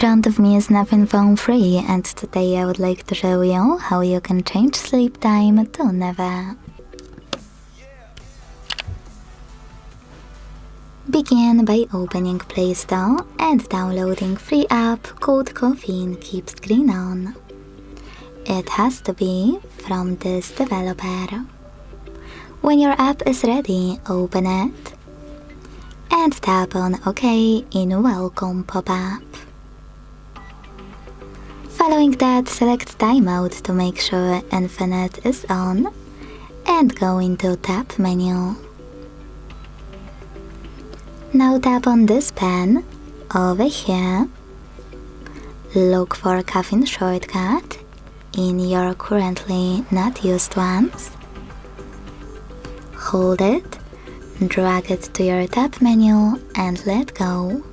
front of me is Nothing Phone Free, and today I would like to show you how you can change sleep time to never. Begin by opening Play Store and downloading free app called Caffeine Keep Screen On. It has to be from this developer. When your app is ready, open it and tap on OK in Welcome pop-up. Following that, select Timeout to make sure Infinite is on and go into Tap menu. Now tap on this pen over here. Look for Caffeine shortcut in your currently not used ones. Hold it, drag it to your tap menu and let go.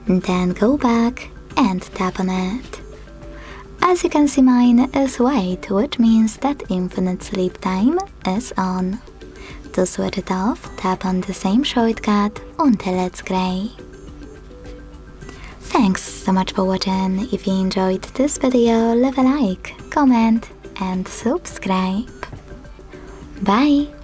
Then go back and tap on it. As you can see, mine is white, which means that Infinite Sleep Time is on. To switch it off, tap on the same shortcut until it's gray. Thanks so much for watching. If you enjoyed this video, leave a like, comment and subscribe. Bye!